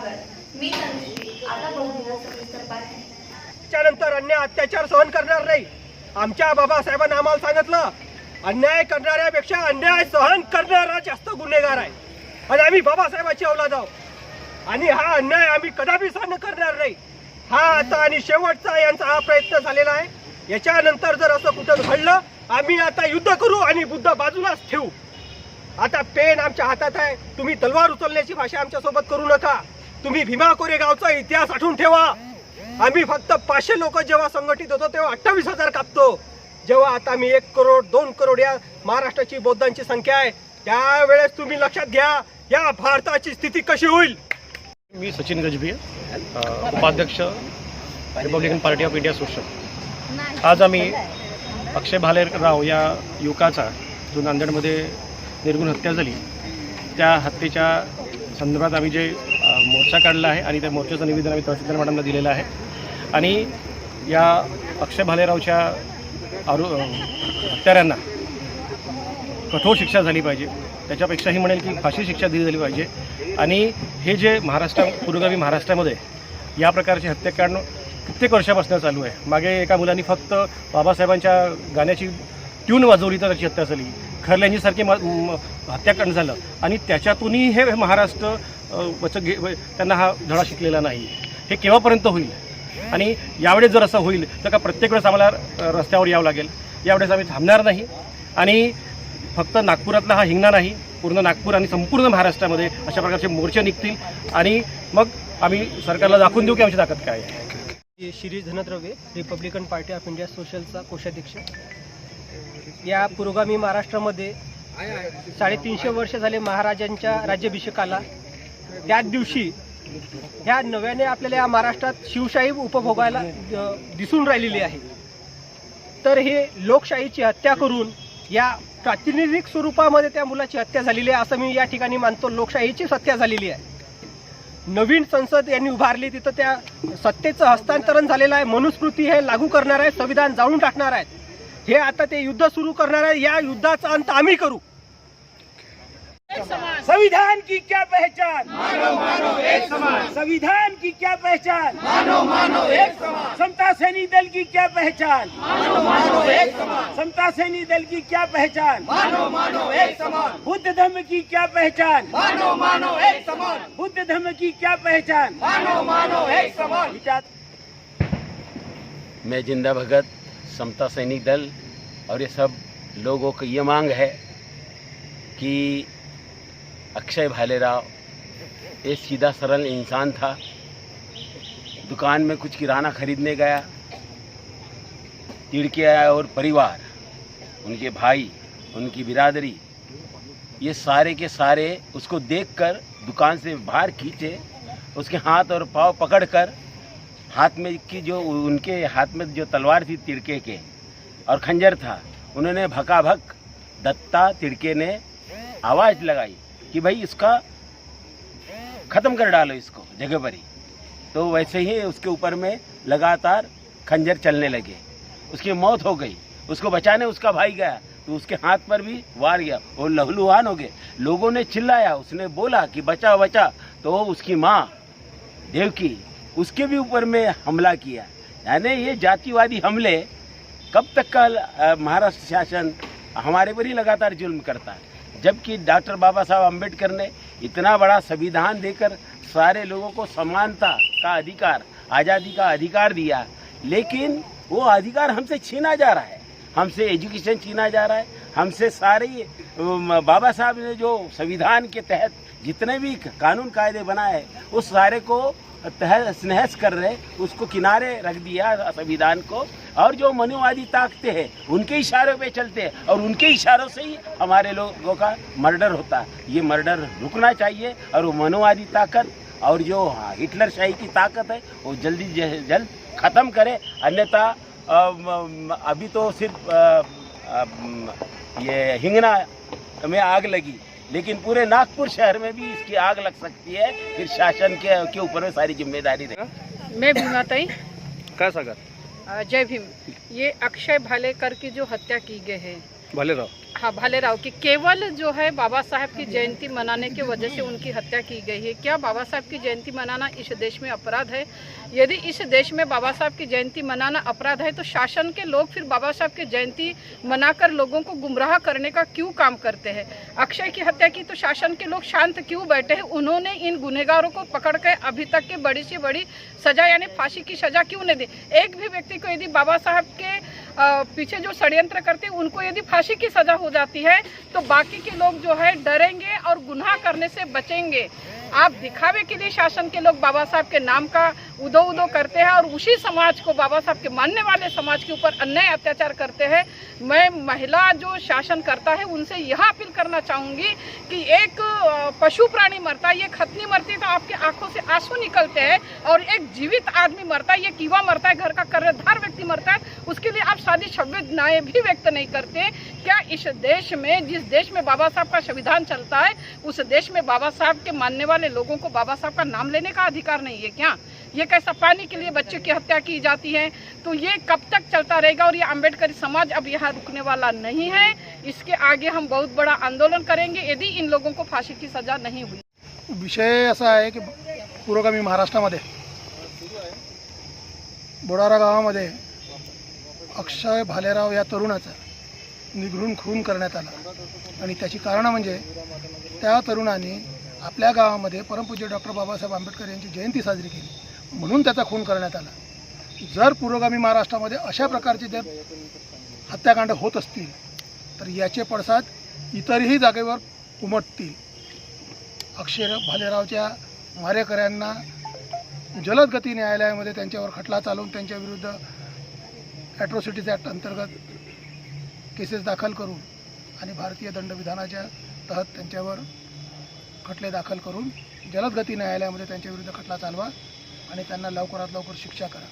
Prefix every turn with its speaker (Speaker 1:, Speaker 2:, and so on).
Speaker 1: स्वागत। मी तनुश्री। आता बघूया सविस्तर बातमी।
Speaker 2: त्यानंतर अन्याय अत्याचार सहन करणार नाही। आमच्या बाबासाहेबांनी आम्हाला सांगितलं, अन्याय करणाऱ्यापेक्षा अन्याय सहन करणारा जास्त गुन्हेगार आहे आणि आम्ही बाबासाहेबांची औलाद आहोत आणि हा अन्याय आम्ही कदापि सहन करणार नाही। हा आता आणि शेवटचा यांचा हा प्रयत्न झालेला आहे। याच्यानंतर जर असं कुठं घडलं, आम्ही आता युद्ध करू आणि बुद्ध बाजूलाच ठेवू। आता पेन आमच्या हातात आहे। तुम्ही तलवार उचलण्याची भाषा आमच्या सोबत करू नका। तुम्ही भीमा कोरेगावचा इतिहास आठवून ठेवा। आम्ही फक्त 500 लोक जेव्हा संघटित होतो तेव्हा 28,000 कापतो। जेव्हा आता मी 1 करोड 2 करोड या महाराष्ट्राची बौद्धांची संख्या आहे, त्यावेळेस तुम्ही लक्षात घ्या या भारताची स्थिती कशी होईल।
Speaker 3: मी सचिन गजभिये, उपाध्यक्ष Republican Party of India social. आज आम्ही अक्षय भालेराव या युवकाचा जो नांदेडमध्ये निर्गुण हत्या झाली, त्या हत्येच्या संदर्भात आम्ही जे मोर्चा काढला आहे आणि त्या मोर्चाचं निवेदन आम्ही तहसीलदार मॅडमला दिलेलं आहे आणि या अक्षय भालेरावच्या हत्याऱ्यांना कठोर शिक्षा झाली पाहिजे। त्याच्यापेक्षाही म्हणेल की फाशी शिक्षा दिली झाली पाहिजे। आणि हे जे पुरोगामी महाराष्ट्रामध्ये या प्रकारची हत्याकांड कित्येक वर्षापासून चालू आहे। मागे एका मुलांनी फक्त बाबासाहेबांच्या गाण्याची ट्यून वाजवली तर त्याची हत्या झाली। खरल्यांजीसारखी हत्याकांड झालं आणि त्याच्यातूनही हे महाराष्ट्र त्यांना हा धडा शिकलेला नाही। हे केव्हापर्यंत होईल आणि यावेळेस जर असं होईल तर का प्रत्येक वेळेस आम्हाला रस्त्यावर यावं लागेल। यावेळेस आम्ही थांबणार नाही आणि फक्त नागपुरातला हा हिंगणा नाही, पूर्ण नागपूर आणि संपूर्ण महाराष्ट्रामध्ये अशा प्रकारचे मोर्चे निघतील आणि मग आम्ही सरकारला दाखवून देऊ की आमची ताकद काय आहे।
Speaker 2: Shirish Dhandravye, Republican Party of India सोशलचा कोषाध्यक्ष। या पुरोगामी महाराष्ट्रामध्ये 350 वर्ष झाले महाराजांच्या राज्याभिषेकाला। त्याच दिवशी ह्या नव्याने आपल्याला या महाराष्ट्रात शिवशाही उपभोगायला दिसून राहिलेली आहे। तर हे लोकशाहीची हत्या करून या प्रातिनिधिक स्वरूपामध्ये त्या मुलाची हत्या झालेली आहे असं मी या ठिकाणी मानतो। लोकशाहीचीच हत्या झालेली आहे। नवीन संसद यांनी उभारली, तिथं त्या सत्तेचं हस्तांतरण झालेलं आहे। मनुस्मृती हे लागू करणार आहे, संविधान जाळून टाकणार आहेत। हे आता ते युद्ध सुरू करणार आहे। या युद्धाचा अंत आम्ही करू।
Speaker 4: संविधान की क्या पहचान, मानो मानो एक समान। संविधान की क्या पहचान, मानो मानो एक समान। समता सैनिक दल की क्या पहचान, मानो मानो एक समान। समता सैनिक दल की क्या पहचान, मानो मानो एक समान। बुद्ध धर्म की क्या पहचान, मानो मानो एक समान। बुद्ध धर्म की क्या पहचान, मानो मानो एक समान।
Speaker 5: मैं जिंदा भगत, समता सैनिक दल और ये सब लोगों की ये मांग है कि अक्षय भालेराव एक सीधा सरल इंसान था। दुकान में कुछ किराना खरीदने गया, तिड़के और परिवार, उनके भाई, उनकी बिरादरी, ये सारे के सारे उसको देखकर दुकान से बाहर खींचे। उसके हाथ और पाँव पकड़कर हाथ में की जो उनके हाथ में जो तलवार थी तिड़के के और खंजर था, उन्होंने भकाभक दत्ता तिड़के ने आवाज़ लगाई कि भाई इसका ख़त्म कर डालो इसको जगह पर ही। तो वैसे ही उसके ऊपर में लगातार खंजर चलने लगे। उसकी मौत हो गई। उसको बचाने उसका भाई गया तो उसके हाथ पर भी वार गया, वो लहूलुहान हो गए। लोगों ने चिल्लाया, उसने बोला कि बचा बचा, तो उसकी माँ देवकी उसके भी ऊपर में हमला किया। यानी ये जातिवादी हमले कब तक का महाराष्ट्र शासन हमारे पर ही लगातार जुल्म करता है। जबकि डॉक्टर बाबा साहब अम्बेडकर ने इतना बड़ा संविधान देकर सारे लोगों को समानता का अधिकार, आज़ादी का अधिकार दिया, लेकिन वो अधिकार हमसे छीना जा रहा है। हमसे एजुकेशन छीना जा रहा है। हमसे सारे बाबा साहब ने जो संविधान के तहत जितने भी कानून कायदे बनाए उस सारे को तहस नहस कर रहे, उसको किनारे रख दिया संविधान को। और जो मनुवादी ताकतें हैं उनके इशारों पे चलते हैं और उनके इशारों से ही हमारे लोगों का मर्डर होता है। ये मर्डर रुकना चाहिए और वो मनुवादी ताकत और जो हिटलर शाही की ताकत है वो जल्दी जल्द ख़त्म करे। अन्यथा अभी तो सिर्फ ये हिंगना में आग लगी, लेकिन पूरे नागपुर शहर में भी इसकी आग लग सकती है। फिर शासन के ऊपर में सारी जिम्मेदारी रहेगी।
Speaker 6: मैं भीमाताई,
Speaker 3: काय सांगा?
Speaker 6: जय भीम। ये अक्षय भालेकर की जो हत्या की गई है,
Speaker 3: भालेराव,
Speaker 6: हाँ भालेराव की केवल जो है बाबा साहब की जयंती मनाने की वजह से उनकी हत्या की गई है। क्या बाबा साहब की जयंती मनाना इस देश में अपराध है? यदि इस देश में बाबा साहब की जयंती मनाना अपराध है तो शासन के लोग फिर बाबा साहब की जयंती मनाकर लोगों को गुमराह करने का क्यों काम करते हैं? अक्षय की हत्या की तो शासन के लोग शांत क्यों बैठे हैं? उन्होंने इन गुनहगारों को पकड़ कर अभी तक की बड़ी से बड़ी सजा यानी फांसी की सजा क्यों नहीं दी? एक भी व्यक्ति को यदि बाबा साहब के पीछे जो षड्यंत्र करते हैं उनको यदि फांसी की सजा हो जाती है तो बाकी के लोग जो है डरेंगे और गुनाह करने से बचेंगे। आप दिखावे के लिए शासन के लोग बाबा साहब के नाम का उदो उदो करते हैं और उसी समाज को, बाबा साहब के मानने वाले समाज के ऊपर अन्याय अत्याचार करते हैं। मैं महिला जो शासन करता है उनसे यह अपील करना चाहूँगी कि एक पशु प्राणी मरता है, एक हथनी मरती है तो आपके आंखों से आंसू निकलते हैं, और एक जीवित आदमी मरता है, ये कीवा मरता है, घर का कर्जदार व्यक्ति मरता है, उसके लिए आप शादी संवेदनाएं भी व्यक्त नहीं करते। क्या इस देश में, जिस देश में बाबा साहब का संविधान चलता है, उस देश में बाबा साहब के मानने वाले लोगों को बाबा साहब का नाम लेने का अधिकार नहीं है क्या? ये कैसा पानी के लिए बच्चे की हत्या की जाती है? तो ये कब तक चलता रहेगा? और ये अम्बेडकरी समाज अब यहाँ रुकने वाला नहीं है। इसके आगे हम बहुत बड़ा आंदोलन करेंगे यदि इन लोगों को फांसी की सजा नहीं हुई।
Speaker 7: विषय असा आहे की पुरोगामी महाराष्ट्रामध्ये बोडारा गावामध्ये अक्षय भालेराव या तरुणाचा निगडून खून करण्यात आला आणि त्याची कारणं म्हणजे त्या तरुणाने आपल्या गावामध्ये परमपूज्य डॉक्टर बाबासाहेब आंबेडकर यांची जयंती साजरी केली म्हणून त्याचा खून करण्यात आला। जर पुरोगामी महाराष्ट्रामध्ये अशा प्रकारचे जर हत्याकांड होत असतील तर याचे पडसाद इतरही जागेवर उमटतील। अक्षय भालेरावच्या मारेकऱ्यांना जलद गती न्यायालयामध्ये त्यांच्यावर खटला चालवून त्यांच्याविरुद्ध ॲट्रॉसिटीज ॲक्ट अंतर्गत केसेस दाखल करून आणि भारतीय दंडविधानाच्या तहत त्यांच्यावर खटले दाखल करून जलद गती न्यायालयामध्ये त्यांच्याविरुद्ध खटला चालवा आणि त्यांना लवकरात लवकर शिक्षा करा।